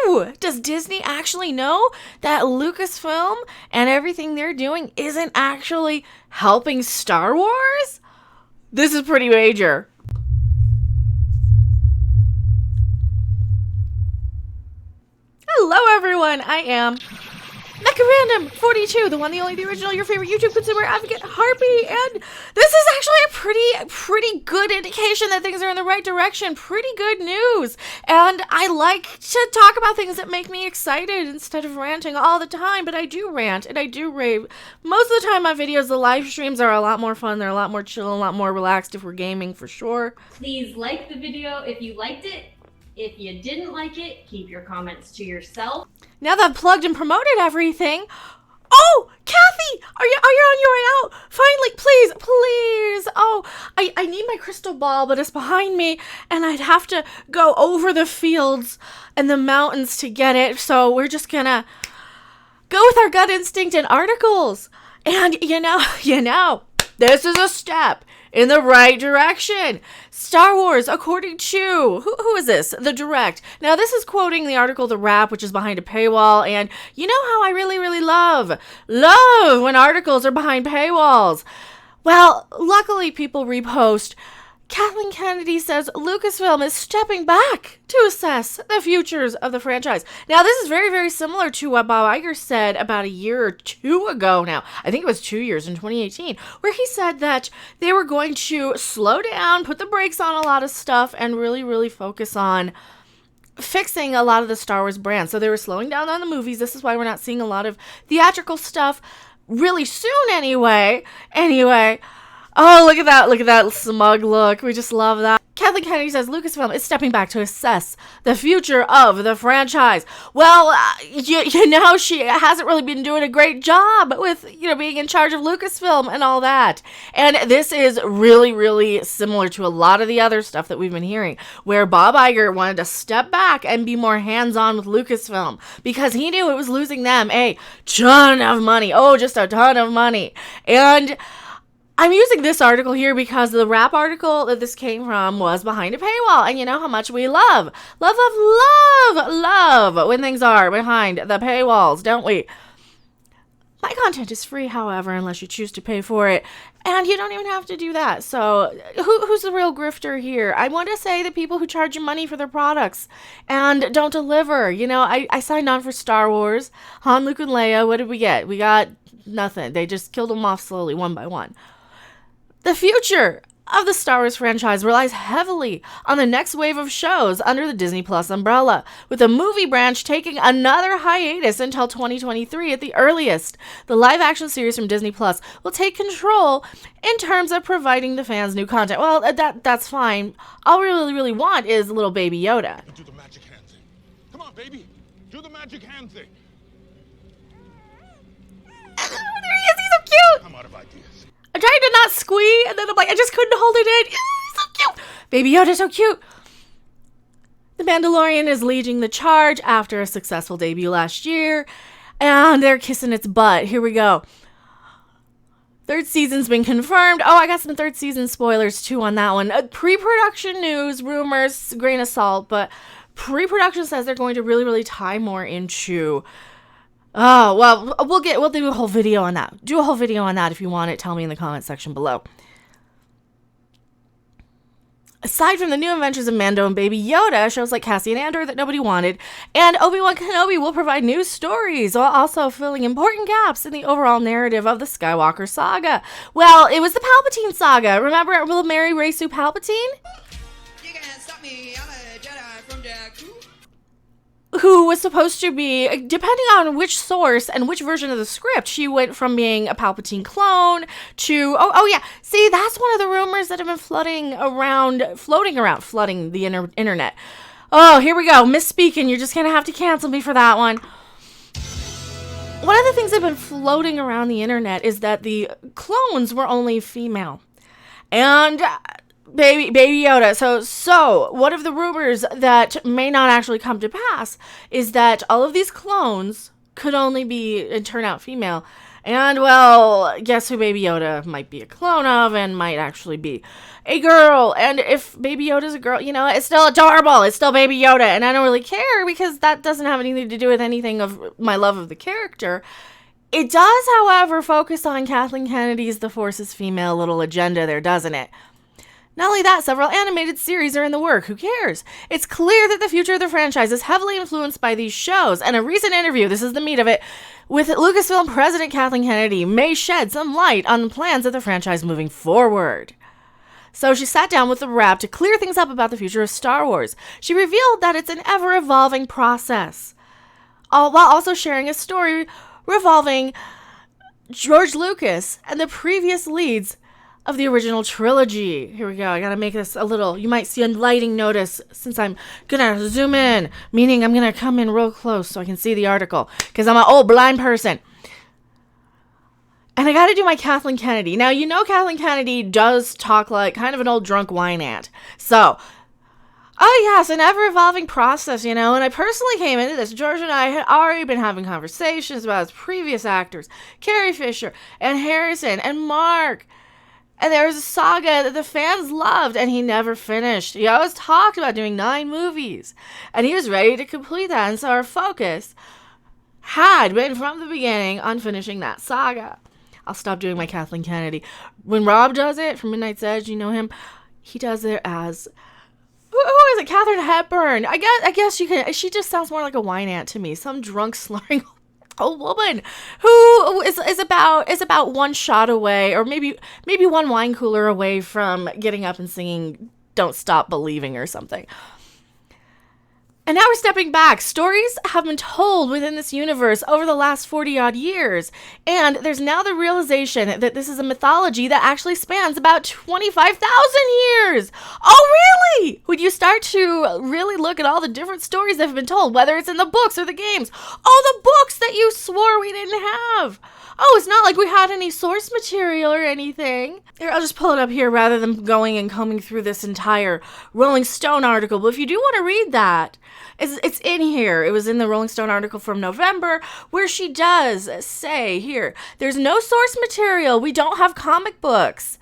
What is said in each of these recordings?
Ooh, does Disney actually know that Lucasfilm and everything they're doing isn't actually helping Star Wars? This is pretty major. Hello, everyone. I am Random42, the one, the only, the original, your favorite YouTube consumer advocate, Harpy, and this is actually a pretty good indication that things are in the right direction. Pretty good news. And I like to talk about things that make me excited instead of ranting all the time, but I do rant and I do rave. Most of the time, my videos, the live streams are a lot more fun. They're a lot more chill, a lot more relaxed if we're gaming, for sure. Please like the video if you liked it. If you didn't like it, keep your comments to yourself. Now that I've plugged and promoted everything, oh, Kathy, are you on your way out? Finally, please. Oh, I need my crystal ball, but it's behind me, and I'd have to go over the fields and the mountains to get it. So we're just gonna go with our gut instinct and articles. And you know, this is a step in the right direction. Star Wars, according to, who is this? The Direct. Now, this is quoting the article The Wrap, which is behind a paywall, and you know how I really love when articles are behind paywalls. Well, luckily people repost. Kathleen Kennedy says Lucasfilm is stepping back to assess the futures of the franchise. Now, this is very similar to what Bob Iger said about a year or two ago now. I think it was 2 years, in 2018, where he said that they were going to slow down, put the brakes on a lot of stuff, and really focus on fixing a lot of the Star Wars brand. So they were slowing down on the movies. This is why we're not seeing a lot of theatrical stuff really soon anyway. Oh, look at that smug look. We just love that. Kathleen Kennedy says Lucasfilm is stepping back to assess the future of the franchise. Well, you know, she hasn't really been doing a great job with, being in charge of Lucasfilm and all that. And this is really similar to a lot of the other stuff that we've been hearing, where Bob Iger wanted to step back and be more hands-on with Lucasfilm because he knew it was losing them a ton of money. Oh, just a ton of money. And I'm using this article here because the Wrap article that this came from was behind a paywall, and you know how much we love when things are behind the paywalls, don't we? My content is free, however, unless you choose to pay for it, and you don't even have to do that. So who's the real grifter here? I want to say the people who charge you money for their products and don't deliver. I signed on for Star Wars, Han, Luke, and Leia. What did we get? We got nothing. They just killed them off slowly, one by one. The future of the Star Wars franchise relies heavily on the next wave of shows under the Disney Plus umbrella, with the movie branch taking another hiatus until 2023 at the earliest. The live-action series from Disney Plus will take control in terms of providing the fans new content. Well, that's fine. All we really want is little baby Yoda. Do the magic hand thing. Come on, baby. Do the magic hand thing. There he is. He's so cute. I'm out of ideas. I'm trying to not squee, and then I'm like, I just couldn't hold it in. He's so cute. Baby Yoda's so cute. The Mandalorian is leading the charge after a successful debut last year, and they're kissing its butt. Here we go. Third season's been confirmed. Oh, I got some third season spoilers, too, on that one. Pre-production news, rumors, grain of salt, but pre-production says they're going to really tie more into... Oh, well, we'll do a whole video on that. Do a whole video on that if you want it. Tell me in the comment section below. Aside from the new adventures of Mando and Baby Yoda, shows like Cassian Andor that nobody wanted, and Obi-Wan Kenobi will provide new stories while also filling important gaps in the overall narrative of the Skywalker saga. Well, it was the Palpatine saga. Remember little Mary Rey-Sue Palpatine? You can't stop me, I'm a Jedi from Jakku. Who was supposed to be, depending on which source and which version of the script, she went from being a Palpatine clone to, oh yeah, see, that's one of the rumors that have been flooding around the internet. Oh, here we go, misspeaking, you're just gonna have to cancel me for that one. One of the things that have been floating around the internet is that the clones were only female. And... Baby Yoda. So one of the rumors that may not actually come to pass is that all of these clones could only be and turn out female. And, well, guess who Baby Yoda might be a clone of and might actually be a girl. And if Baby Yoda's a girl, it's still adorable. It's still Baby Yoda. And I don't really care because that doesn't have anything to do with anything of my love of the character. It does, however, focus on Kathleen Kennedy's The Force is Female little agenda there, doesn't it? Not only that, several animated series are in the work. Who cares? It's clear that the future of the franchise is heavily influenced by these shows. And a recent interview, this is the meat of it, with Lucasfilm President Kathleen Kennedy may shed some light on the plans of the franchise moving forward. So she sat down with the Wrap to clear things up about the future of Star Wars. She revealed that it's an ever-evolving process, while also sharing a story revolving George Lucas and the previous leads of the original trilogy. Here we go. I gotta make this a little, you might see a lighting notice since I'm gonna zoom in, meaning I'm gonna come in real close so I can see the article, because I'm an old blind person. And I gotta do my Kathleen Kennedy. Now, Kathleen Kennedy does talk like kind of an old drunk wine aunt. So, oh yes, an ever-evolving process, and I personally came into this. George and I had already been having conversations about his previous actors, Carrie Fisher and Harrison and Mark. And there was a saga that the fans loved, and he never finished. He always talked about doing 9 movies, and he was ready to complete that. And so our focus had been from the beginning on finishing that saga. I'll stop doing my Kathleen Kennedy. When Rob does it from Midnight's Edge, you know him, he does it as, who is it? Katharine Hepburn. I guess you can. She just sounds more like a wine aunt to me. Some drunk slurring old woman who is about one shot away, or maybe one wine cooler away from getting up and singing "Don't Stop Believing" or something. And now we're stepping back. Stories have been told within this universe over the last 40-odd years, and there's now the realization that this is a mythology that actually spans about 25,000 years. Oh, really? When you start to really look at all the different stories that have been told, whether it's in the books or the games. Oh, the books that you swore we didn't have. Oh, it's not like we had any source material or anything. Here, I'll just pull it up here rather than going and combing through this entire Rolling Stone article. But if you do want to read that, it's in here. It was in the Rolling Stone article from November, where she does say here, there's no source material. We don't have comic books.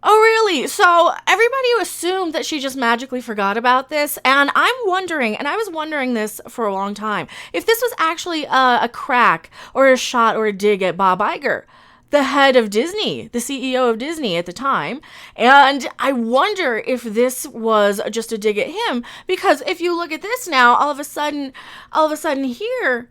Oh, really? So everybody assumed that she just magically forgot about this. And I'm wondering, and I was wondering this for a long time, if this was actually a crack or a shot or a dig at Bob Iger, the head of Disney, the CEO of Disney at the time. And I wonder if this was just a dig at him, because if you look at this now, all of a sudden here,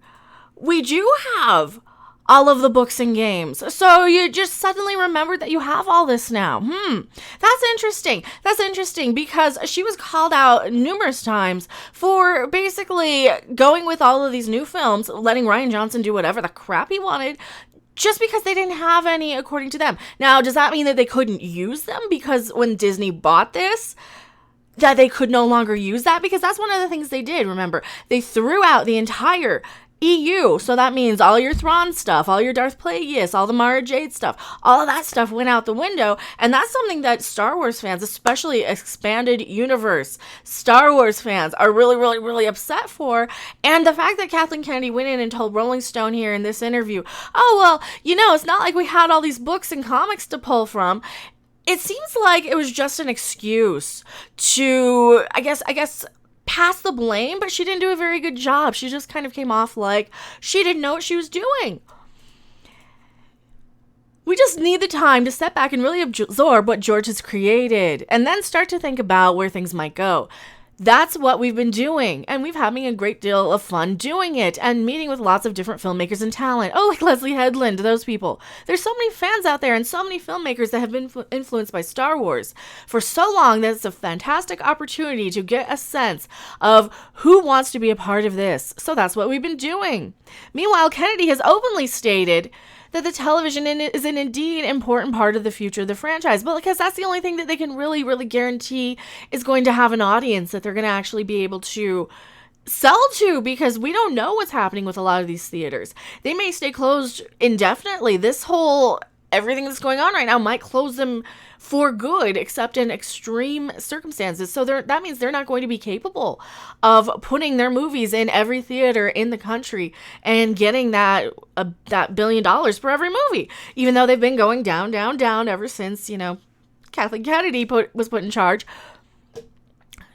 we do have all of the books and games. So you just suddenly remembered that you have all this now. That's interesting. That's interesting, because she was called out numerous times for basically going with all of these new films, letting Rian Johnson do whatever the crap he wanted, just because they didn't have any according to them. Now, does that mean that they couldn't use them because when Disney bought this, that they could no longer use that? Because that's one of the things they did, remember. They threw out the entire EU, so that means all your Thrawn stuff, all your Darth Plagueis, all the Mara Jade stuff, all of that stuff went out the window, and that's something that Star Wars fans, especially expanded universe Star Wars fans, are really, really, really upset for. And the fact that Kathleen Kennedy went in and told Rolling Stone here in this interview, oh, well, it's not like we had all these books and comics to pull from. It seems like it was just an excuse to, I guess, pass the blame, but she didn't do a very good job. She just kind of came off like she didn't know what she was doing. We just need the time to step back and really absorb what George has created, and then start to think about where things might go. That's what we've been doing, and we've having a great deal of fun doing it, and meeting with lots of different filmmakers and talent. Oh, like Leslie Headland, those people. There's so many fans out there and so many filmmakers that have been influenced by Star Wars for so long that it's a fantastic opportunity to get a sense of who wants to be a part of this. So that's what we've been doing. Meanwhile, Kennedy has openly stated that the television is an indeed important part of the future of the franchise, but because that's the only thing that they can really, really guarantee is going to have an audience that they're going to actually be able to sell to, because we don't know what's happening with a lot of these theaters. They may stay closed indefinitely. This whole everything that's going on right now might close them for good, except in extreme circumstances. So that means they're not going to be capable of putting their movies in every theater in the country and getting that $1 billion for every movie, even though they've been going down, down, down ever since, Kathleen Kennedy was put in charge.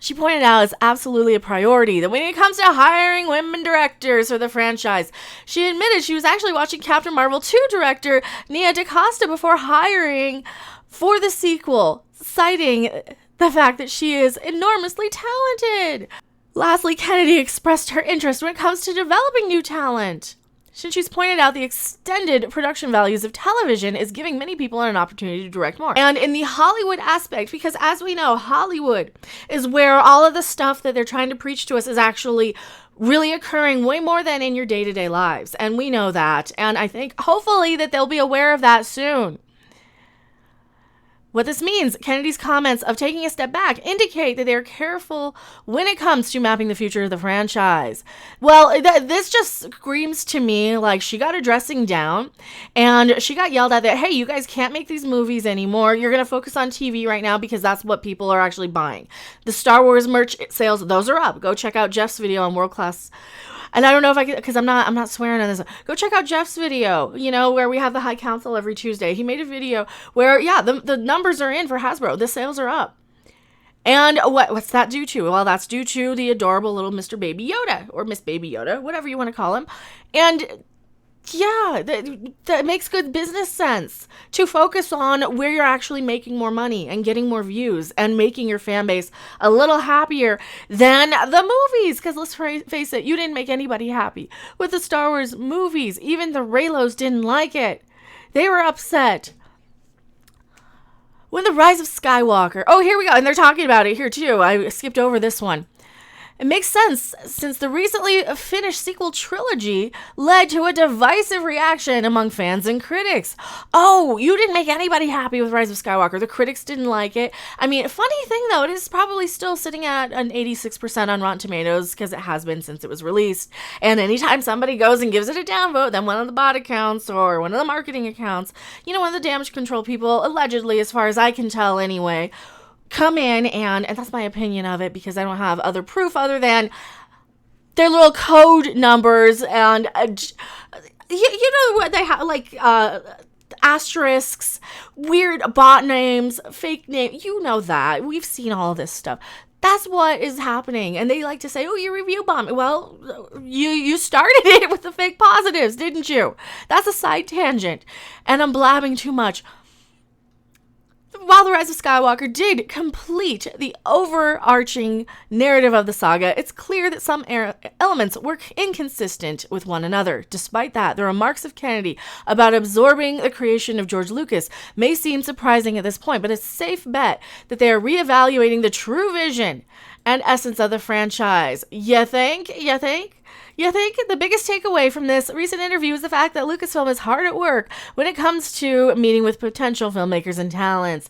She pointed out it's absolutely a priority that when it comes to hiring women directors for the franchise, she admitted she was actually watching Captain Marvel 2 director Nia DaCosta before hiring for the sequel, citing the fact that she is enormously talented. Lastly, Kennedy expressed her interest when it comes to developing new talent, since she's pointed out the extended production values of television is giving many people an opportunity to direct more. And in the Hollywood aspect, because as we know, Hollywood is where all of the stuff that they're trying to preach to us is actually really occurring way more than in your day-to-day lives. And we know that. And I think hopefully that they'll be aware of that soon. What this means, Kennedy's comments of taking a step back indicate that they are careful when it comes to mapping the future of the franchise. Well, this just screams to me like she got her dressing down and she got yelled at that, hey, you guys can't make these movies anymore. You're going to focus on TV right now because that's what people are actually buying. The Star Wars merch sales, those are up. Go check out Jeff's video on World Class. And I don't know if I can, because I'm not swearing on this. Go check out Jeff's video, where we have the High Council every Tuesday. He made a video where, the numbers are in for Hasbro. The sales are up. And what's that due to? Well, that's due to the adorable little Mr. Baby Yoda, or Miss Baby Yoda, whatever you want to call him. And yeah, that makes good business sense to focus on where you're actually making more money and getting more views and making your fan base a little happier than the movies. Because let's face it, you didn't make anybody happy with the Star Wars movies. Even the Reylos didn't like it. They were upset. When the Rise of Skywalker. Oh, here we go. And they're talking about it here too. I skipped over this one. It makes sense since the recently finished sequel trilogy led to a divisive reaction among fans and critics. Oh, you didn't make anybody happy with Rise of Skywalker. The critics didn't like it. I mean, funny thing though, it is probably still sitting at an 86% on Rotten Tomatoes because it has been since it was released. And anytime somebody goes and gives it a downvote, then one of the bot accounts or one of the marketing accounts, one of the damage control people, allegedly, as far as I can tell anyway, come in and that's my opinion of it because I don't have other proof other than their little code numbers and you know what they have, like asterisks, weird bot names, fake name, that we've seen all this stuff. That's what is happening. And they like to say, oh, you review bomb. Well, you started it with the fake positives, didn't you? That's a side tangent and I'm blabbing too much. While The Rise of Skywalker did complete the overarching narrative of the saga, it's clear that some elements were inconsistent with one another. Despite that, the remarks of Kennedy about absorbing the creation of George Lucas may seem surprising at this point, but it's a safe bet that they are reevaluating the true vision and essence of the franchise. You think? You think the biggest takeaway from this recent interview is the fact that Lucasfilm is hard at work when it comes to meeting with potential filmmakers and talents,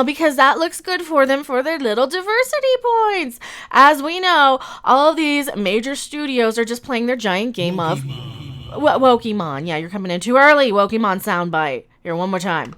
because that looks good for them for their little diversity points. As we know, all of these major studios are just playing their giant game of Wokemon. Yeah, you're coming in too early. Wokemon soundbite. Here, one more time.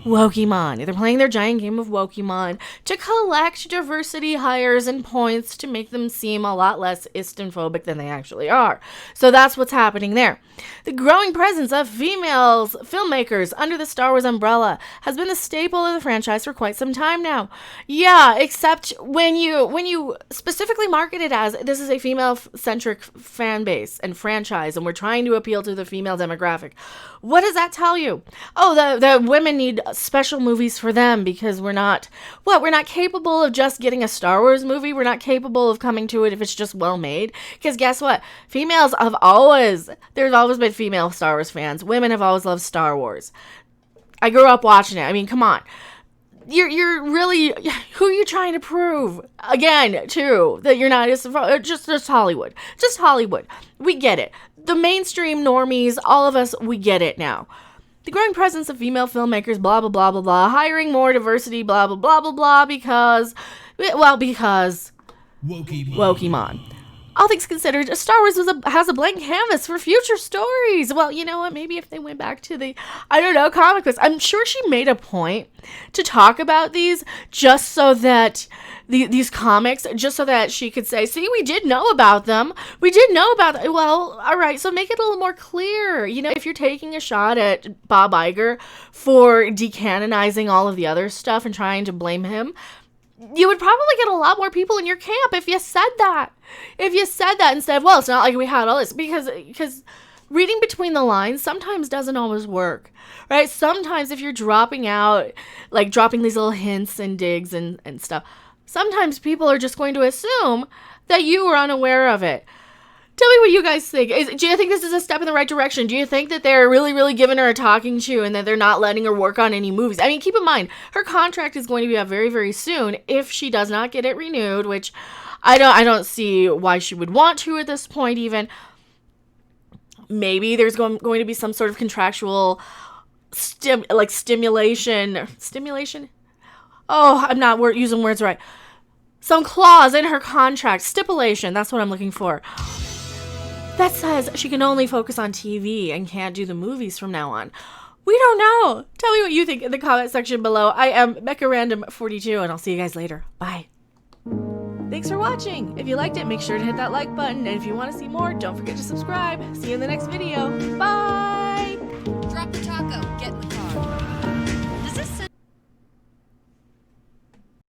Wokemon. They're playing their giant game of Wokemon to collect diversity hires and points to make them seem a lot less Eastern-phobic than they actually are. So that's what's happening there. The growing presence of females filmmakers under the Star Wars umbrella has been the staple of the franchise for quite some time now. Yeah, except when you specifically market it as this is a female-centric fan base and franchise, and we're trying to appeal to the female demographic. What does that tell you? Oh, the women need special movies for them because we're not capable of just getting a Star Wars movie. We're not capable of coming to it if it's just well made. Because guess what? There's always been female Star Wars fans. Women have always loved Star Wars. I grew up watching it. I mean, come on. You're really, who are you trying to prove? Again, too, that you're not just Hollywood. Just Hollywood. We get it. The mainstream normies, all of us, we get it now. The growing presence of female filmmakers, blah, blah, blah, blah, blah, hiring more diversity, blah, blah, blah, blah, blah, because Wokemon. all things considered, Star Wars has a blank canvas for future stories. Well, you know what? Maybe if they went back to the, I don't know, comic books. I'm sure she made a point to talk about these just so that these comics, just so that she could say, see, we did know about them. We did know about them. Well, all right, so make it a little more clear. You know, if you're taking a shot at Bob Iger for decanonizing all of the other stuff and trying to blame him, you would probably get a lot more people in your camp if you said that. If you said that instead of, well, it's not like we had all this. Because reading between the lines sometimes doesn't always work, right? Sometimes if you're dropping out, like dropping these little hints and digs and stuff, sometimes people are just going to assume that you were unaware of it. Tell me what you guys think. Do you think this is a step in the right direction? Do you think that they're really, really giving her a talking to and that they're not letting her work on any movies? I mean, keep in mind, her contract is going to be up very, very soon if she does not get it renewed, which I don't see why she would want to at this point even. Maybe there's going to be some sort of contractual stimulation? Oh, I'm not using words right. Some clause in her contract, stipulation, that's what I'm looking for, that says she can only focus on TV and can't do the movies from now on. We don't know. Tell me what you think in the comment section below. I am MeccaRandom42, and I'll see you guys later. Bye. Thanks for watching. If you liked it, make sure to hit that like button. And if you want to see more, don't forget to subscribe. See you in the next video. Bye.